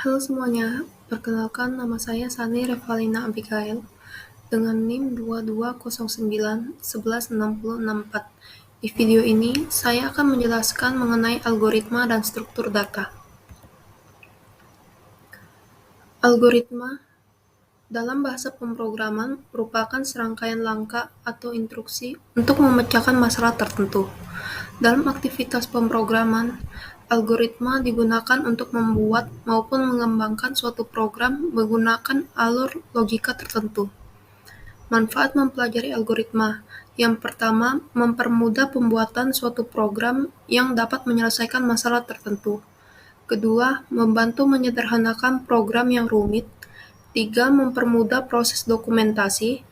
Halo semuanya, perkenalkan nama saya Sani Revalina Abigail dengan NIM 2209116064. Di video ini, saya akan menjelaskan mengenai algoritma dan struktur data. Algoritma dalam bahasa pemrograman merupakan serangkaian langkah atau instruksi untuk memecahkan masalah tertentu. Dalam aktivitas pemrograman, algoritma digunakan untuk membuat maupun mengembangkan suatu program menggunakan alur logika tertentu. Manfaat mempelajari algoritma. Yang pertama, mempermudah pembuatan suatu program yang dapat menyelesaikan masalah tertentu. Kedua, membantu menyederhanakan program yang rumit. Tiga, mempermudah proses dokumentasi.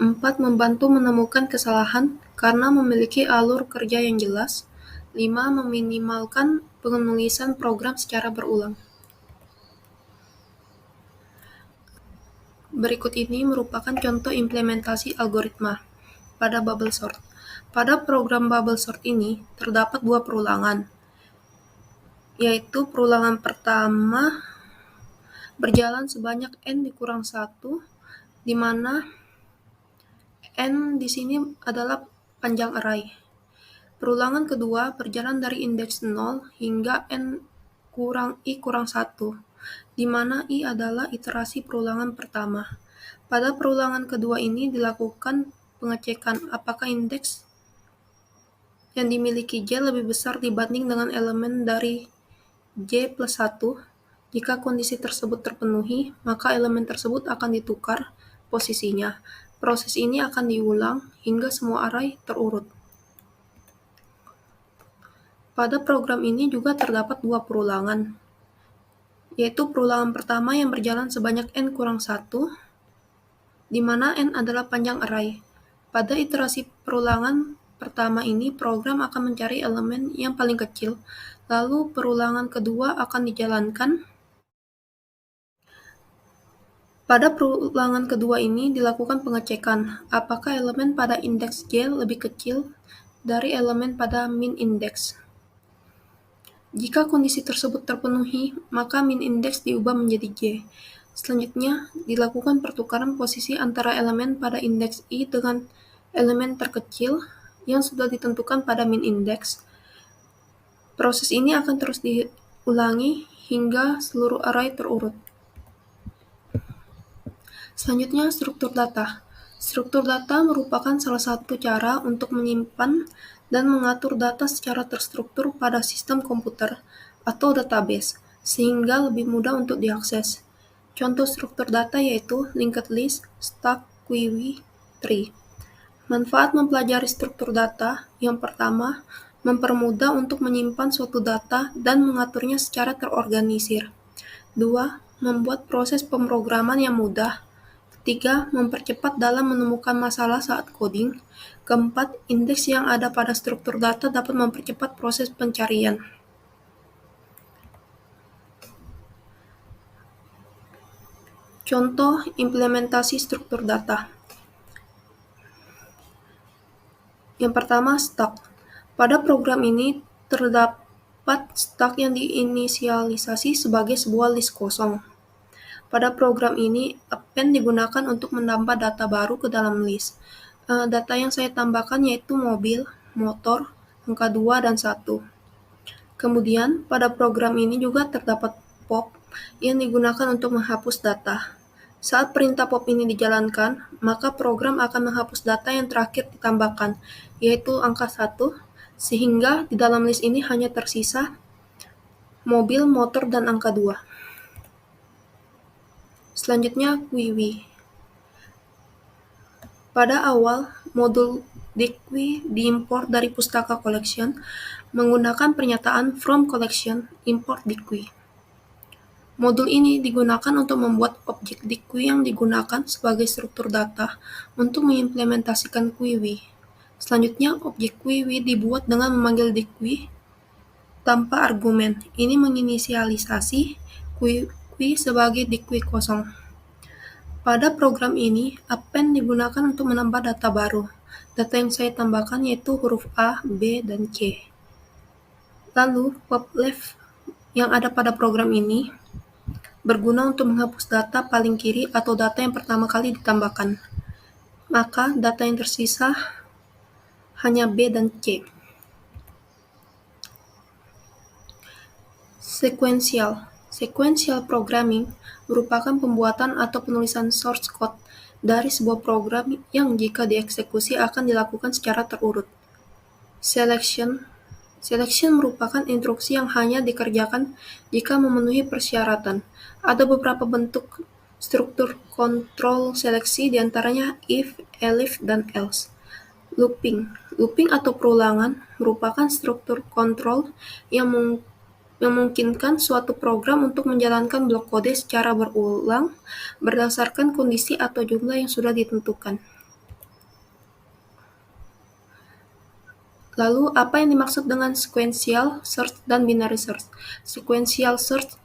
Empat, membantu menemukan kesalahan karena memiliki alur kerja yang jelas. Lima, meminimalkan penulisan program secara berulang. Berikut ini merupakan contoh implementasi algoritma pada bubble sort. Pada program bubble sort ini terdapat dua perulangan, yaitu perulangan pertama berjalan sebanyak n dikurang 1, di mana n di sini adalah panjang array. Perulangan kedua berjalan dari indeks 0 hingga n kurang i kurang 1, di mana i adalah iterasi perulangan pertama. Pada perulangan kedua ini dilakukan pengecekan apakah indeks yang dimiliki J lebih besar dibanding dengan elemen dari J plus 1. Jika kondisi tersebut terpenuhi, maka elemen tersebut akan ditukar posisinya. Proses ini akan diulang hingga semua array terurut. Pada program ini juga terdapat dua perulangan, yaitu perulangan pertama yang berjalan sebanyak n kurang 1, di mana n adalah panjang array. Pada iterasi perulangan pertama ini, program akan mencari elemen yang paling kecil, lalu perulangan kedua akan dijalankan. Pada perulangan kedua ini dilakukan pengecekan apakah elemen pada indeks J lebih kecil dari elemen pada min indeks. Jika kondisi tersebut terpenuhi, maka min indeks diubah menjadi J. Selanjutnya, dilakukan pertukaran posisi antara elemen pada indeks I dengan elemen terkecil yang sudah ditentukan pada min indeks. Proses ini akan terus diulangi hingga seluruh array terurut. Selanjutnya, struktur data. Struktur data merupakan salah satu cara untuk menyimpan dan mengatur data secara terstruktur pada sistem komputer atau database, sehingga lebih mudah untuk diakses. Contoh struktur data yaitu linked list, stack, query, tree. Manfaat mempelajari struktur data. Yang pertama, mempermudah untuk menyimpan suatu data dan mengaturnya secara terorganisir. Dua, membuat proses pemrograman yang mudah. Ketiga, mempercepat dalam menemukan masalah saat coding. Keempat, indeks yang ada pada struktur data dapat mempercepat proses pencarian. Contoh implementasi struktur data. Yang pertama, stack. Pada program ini terdapat stack yang diinisialisasi sebagai sebuah list kosong. Pada program ini, append digunakan untuk menambah data baru ke dalam list. Data yang saya tambahkan yaitu mobil, motor, angka 2, dan 1. Kemudian, pada program ini juga terdapat pop yang digunakan untuk menghapus data. Saat perintah pop ini dijalankan, maka program akan menghapus data yang terakhir ditambahkan, yaitu angka 1, sehingga di dalam list ini hanya tersisa mobil, motor, dan angka 2. Selanjutnya, query. Pada awal, modul dqui diimpor dari pustaka collection menggunakan pernyataan from collection import dqui. Modul ini digunakan untuk membuat objek dqui yang digunakan sebagai struktur data untuk mengimplementasikan query. Selanjutnya, objek query dibuat dengan memanggil dqui tanpa argumen. Ini menginisialisasi query sebagai dqui kosong. Pada program ini, append digunakan untuk menambah data baru. Data yang saya tambahkan yaitu huruf A, B, dan C. Lalu, pop left yang ada pada program ini berguna untuk menghapus data paling kiri atau data yang pertama kali ditambahkan. Maka data yang tersisa hanya B dan C. Sequential programming merupakan pembuatan atau penulisan source code dari sebuah program yang jika dieksekusi akan dilakukan secara terurut. Selection merupakan instruksi yang hanya dikerjakan jika memenuhi persyaratan. Ada beberapa bentuk struktur kontrol seleksi, diantaranya if, elif, dan else. Looping atau perulangan merupakan struktur kontrol yang memungkinkan suatu program untuk menjalankan blok kode secara berulang berdasarkan kondisi atau jumlah yang sudah ditentukan. Lalu, apa yang dimaksud dengan sequential search dan binary search? Sequential search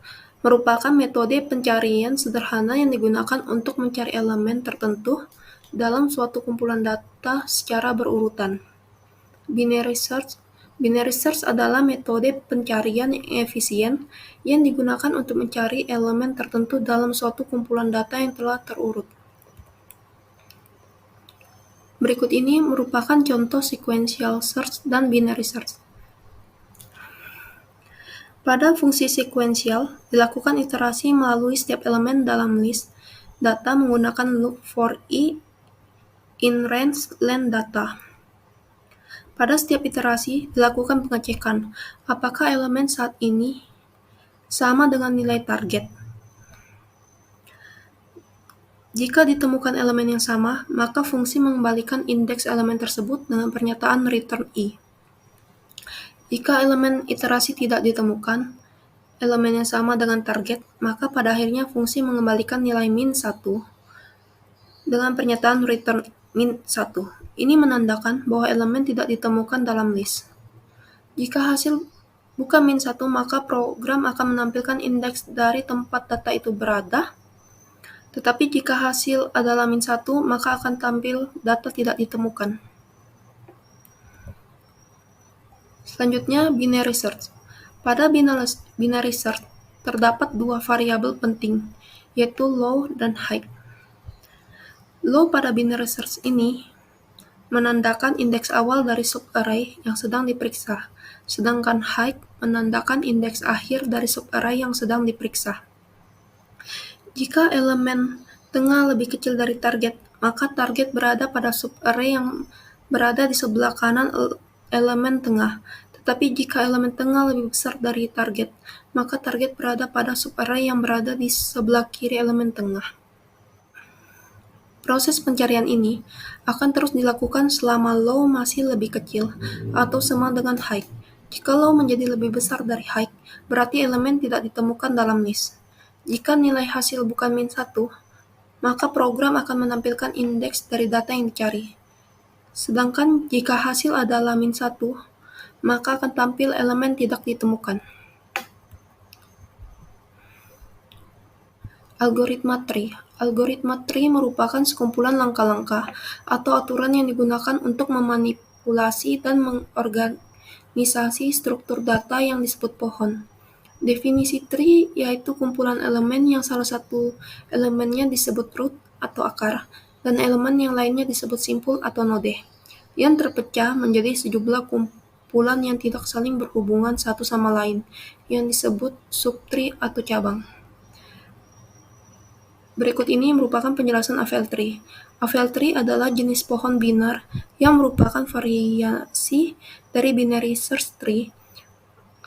merupakan metode pencarian sederhana yang digunakan untuk mencari elemen tertentu dalam suatu kumpulan data secara berurutan. Binary search adalah metode pencarian yang efisien yang digunakan untuk mencari elemen tertentu dalam suatu kumpulan data yang telah terurut. Berikut ini merupakan contoh sequential search dan binary search. Pada fungsi sequential, dilakukan iterasi melalui setiap elemen dalam list data menggunakan loop for i in range len data. Pada setiap iterasi, dilakukan pengecekan apakah elemen saat ini sama dengan nilai target. Jika ditemukan elemen yang sama, maka fungsi mengembalikan indeks elemen tersebut dengan pernyataan return i. Jika elemen iterasi tidak ditemukan, elemen yang sama dengan target, maka pada akhirnya fungsi mengembalikan nilai min 1 dengan pernyataan return min 1. Ini menandakan bahwa elemen tidak ditemukan dalam list. Jika hasil bukan min 1, maka program akan menampilkan indeks dari tempat data itu berada. Tetapi jika hasil adalah min 1, maka akan tampil data tidak ditemukan. Selanjutnya, binary search. Pada binary search, terdapat dua variabel penting, yaitu low dan high. Low pada binary search ini menandakan indeks awal dari subarray yang sedang diperiksa, sedangkan high menandakan indeks akhir dari subarray yang sedang diperiksa. Jika elemen tengah lebih kecil dari target, maka target berada pada subarray yang berada di sebelah kanan elemen tengah. Tetapi jika elemen tengah lebih besar dari target, maka target berada pada subarray yang berada di sebelah kiri elemen tengah. Proses pencarian ini akan terus dilakukan selama low masih lebih kecil atau sama dengan high. Jika low menjadi lebih besar dari high, berarti elemen tidak ditemukan dalam list. Jika nilai hasil bukan min 1, maka program akan menampilkan indeks dari data yang dicari. Sedangkan jika hasil adalah min 1, maka akan tampil elemen tidak ditemukan. Algoritma tree. Algoritma tree merupakan sekumpulan langkah-langkah atau aturan yang digunakan untuk memanipulasi dan mengorganisasi struktur data yang disebut pohon. Definisi tree yaitu kumpulan elemen yang salah satu elemennya disebut root atau akar, dan elemen yang lainnya disebut simpul atau node, yang terpecah menjadi sejumlah kumpulan yang tidak saling berhubungan satu sama lain, yang disebut subtree atau cabang. Berikut ini merupakan penjelasan AVL tree. AVL tree adalah jenis pohon binar yang merupakan variasi dari binary search tree.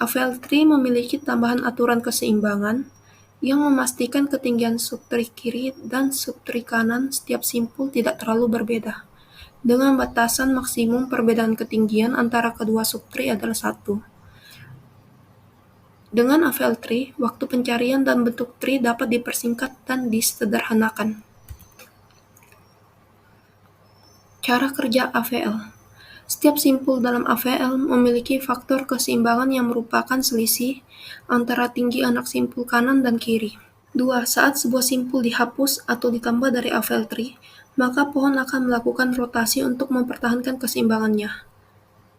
AVL tree memiliki tambahan aturan keseimbangan yang memastikan ketinggian subtree kiri dan subtree kanan setiap simpul tidak terlalu berbeda, dengan batasan maksimum perbedaan ketinggian antara kedua subtree adalah 1. Dengan AVL tree, waktu pencarian dan bentuk tree dapat dipersingkat dan disederhanakan. Cara kerja AVL. Setiap simpul dalam AVL memiliki faktor keseimbangan yang merupakan selisih antara tinggi anak simpul kanan dan kiri. 2. Saat sebuah simpul dihapus atau ditambah dari AVL tree, maka pohon akan melakukan rotasi untuk mempertahankan keseimbangannya.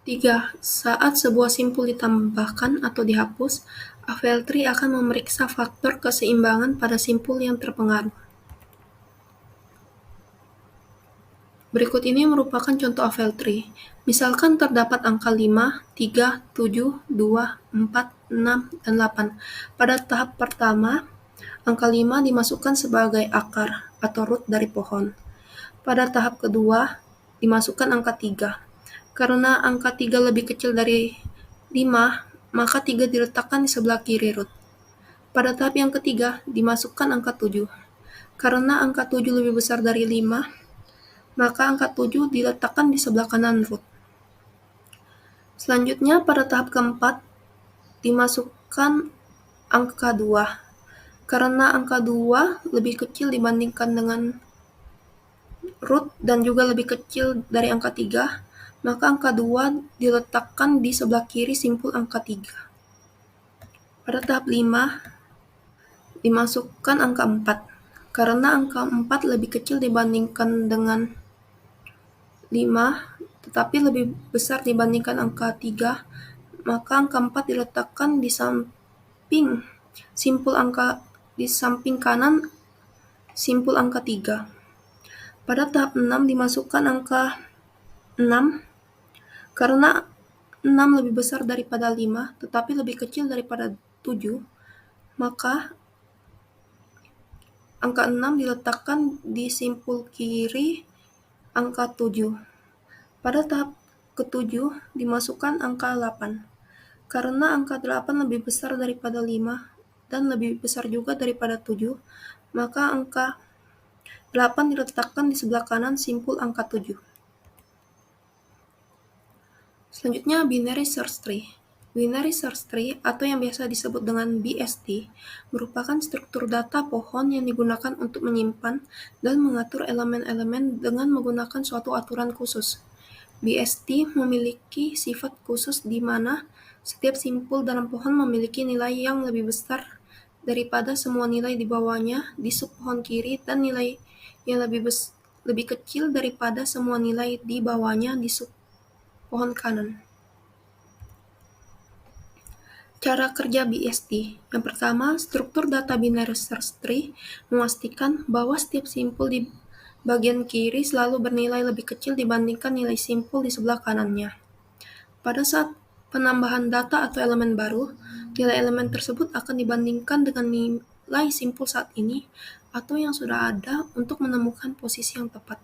3. Saat sebuah simpul ditambahkan atau dihapus, AVL tree akan memeriksa faktor keseimbangan pada simpul yang terpengaruh. Berikut ini merupakan contoh AVL tree. Misalkan terdapat angka 5, 3, 7, 2, 4, 6, dan 8. Pada tahap pertama, angka 5 dimasukkan sebagai akar atau root dari pohon. Pada tahap kedua, dimasukkan angka 3. Karena angka 3 lebih kecil dari 5, maka 3 diletakkan di sebelah kiri root. Pada tahap yang ketiga, dimasukkan angka 7. Karena angka 7 lebih besar dari 5, maka angka 7 diletakkan di sebelah kanan root. Selanjutnya, pada tahap keempat, dimasukkan angka 2. Karena angka 2 lebih kecil dibandingkan dengan root dan juga lebih kecil dari angka 3, maka angka 2 diletakkan di sebelah kiri simpul angka 3. Pada tahap 5, dimasukkan angka 4. Karena angka 4 lebih kecil dibandingkan dengan 5, tetapi lebih besar dibandingkan angka 3, maka angka 4 diletakkan di samping kanan simpul angka 3. Pada tahap 6 dimasukkan angka 6, karena 6 lebih besar daripada 5, tetapi lebih kecil daripada 7, maka angka 6 diletakkan di simpul kiri angka 7. Pada tahap ke-7 dimasukkan angka 8. Karena angka 8 lebih besar daripada 5 dan lebih besar juga daripada 7, maka angka 8 diletakkan di sebelah kanan simpul angka 7. Selanjutnya, binary search tree. Binary search tree, atau yang biasa disebut dengan BST, merupakan struktur data pohon yang digunakan untuk menyimpan dan mengatur elemen-elemen dengan menggunakan suatu aturan khusus. BST memiliki sifat khusus di mana setiap simpul dalam pohon memiliki nilai yang lebih besar daripada semua nilai di bawahnya di sub pohon kiri dan nilai yang lebih kecil daripada semua nilai di bawahnya di sub pohon kanan. Cara kerja BST. Yang pertama, struktur data binary search tree memastikan bahwa setiap simpul di bagian kiri selalu bernilai lebih kecil dibandingkan nilai simpul di sebelah kanannya. Pada saat penambahan data atau elemen baru, nilai elemen tersebut akan dibandingkan dengan nilai simpul saat ini atau yang sudah ada untuk menemukan posisi yang tepat.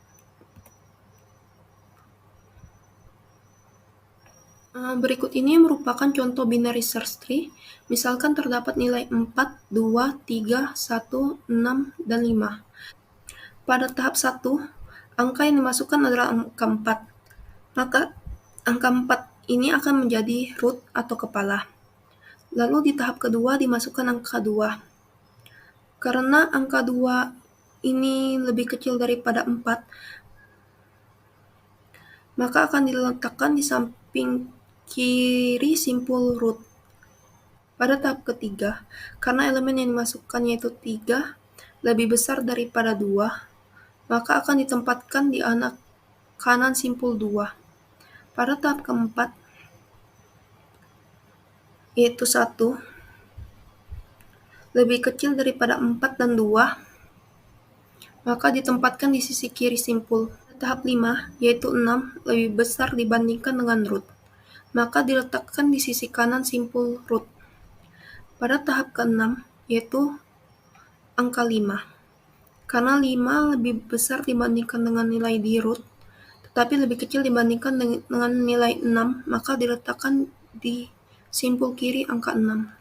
Berikut ini merupakan contoh binary search tree. Misalkan terdapat nilai 4, 2, 3, 1, 6, dan 5. Pada tahap 1, angka yang dimasukkan adalah angka 4. Maka angka 4 ini akan menjadi root atau kepala. Lalu di tahap kedua dimasukkan angka 2. Karena angka 2 ini lebih kecil daripada 4, maka akan diletakkan di samping kiri simpul root. Pada tahap ketiga, karena elemen yang dimasukkan yaitu 3 lebih besar daripada 2, maka akan ditempatkan di kanan simpul 2. Pada tahap keempat, yaitu 1, lebih kecil daripada 4 dan 2, maka ditempatkan di sisi kiri simpul. Tahap 5, yaitu 6, lebih besar dibandingkan dengan root, maka diletakkan di sisi kanan simpul root. Pada tahap ke-6, yaitu angka 5. Karena 5 lebih besar dibandingkan dengan nilai di root, tetapi lebih kecil dibandingkan dengan nilai 6, maka diletakkan di simpul kiri angka 6.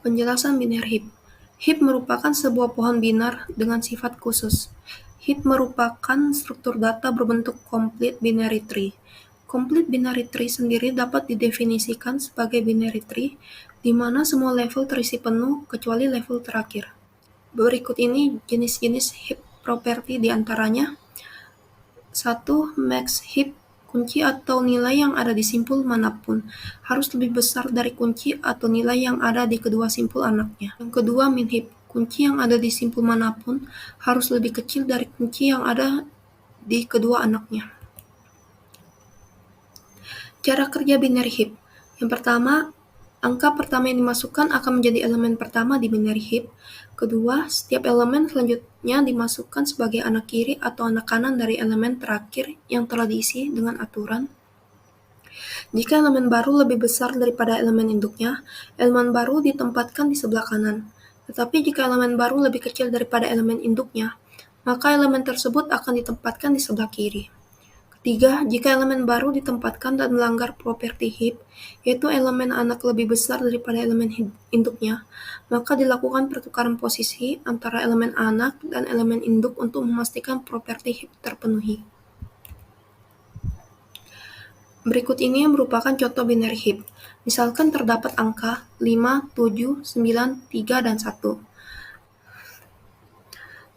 Penjelasan binary heap. Heap merupakan sebuah pohon binar dengan sifat khusus. Heap merupakan struktur data berbentuk complete binary tree. Complete binary tree sendiri dapat didefinisikan sebagai binary tree di mana semua level terisi penuh kecuali level terakhir. Berikut ini jenis-jenis heap property di antaranya. 1. Max heap. Kunci atau nilai yang ada di simpul manapun harus lebih besar dari kunci atau nilai yang ada di kedua simpul anaknya. Yang kedua, min heap. Kunci yang ada di simpul manapun harus lebih kecil dari kunci yang ada di kedua anaknya. Cara kerja binary heap. Yang pertama, Angka pertama yang dimasukkan akan menjadi elemen pertama di binary heap. Kedua, setiap elemen selanjutnya dimasukkan sebagai anak kiri atau anak kanan dari elemen terakhir yang telah diisi dengan aturan. Jika elemen baru lebih besar daripada elemen induknya, elemen baru ditempatkan di sebelah kanan. Tetapi jika elemen baru lebih kecil daripada elemen induknya, maka elemen tersebut akan ditempatkan di sebelah kiri. Ketiga, jika elemen baru ditempatkan dan melanggar properti heap, yaitu elemen anak lebih besar daripada elemen induknya, maka dilakukan pertukaran posisi antara elemen anak dan elemen induk untuk memastikan properti heap terpenuhi. Berikut ini merupakan contoh binary heap. Misalkan terdapat angka 5, 7, 9, 3, dan 1.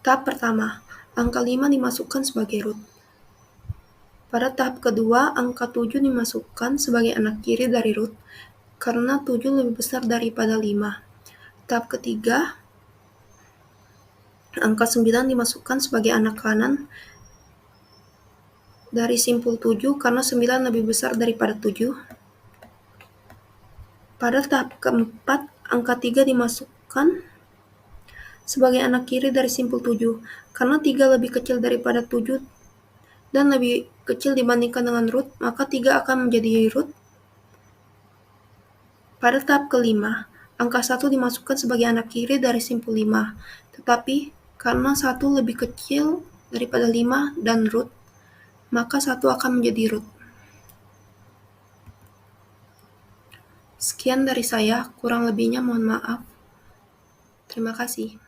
Tahap pertama, angka 5 dimasukkan sebagai root. Pada tahap kedua, angka 7 dimasukkan sebagai anak kiri dari root, karena 7 lebih besar daripada 5. Tahap ketiga, angka 9 dimasukkan sebagai anak kanan dari simpul 7, karena 9 lebih besar daripada 7. Pada tahap keempat, angka 3 dimasukkan sebagai anak kiri dari simpul 7, karena 3 lebih kecil daripada 7 dan lebih kecil dibandingkan dengan root, maka 3 akan menjadi root. Pada tahap kelima, angka 1 dimasukkan sebagai anak kiri dari simpul 5, tetapi karena 1 lebih kecil daripada 5 dan root, maka 1 akan menjadi root. Sekian dari saya, kurang lebihnya mohon maaf. Terima kasih.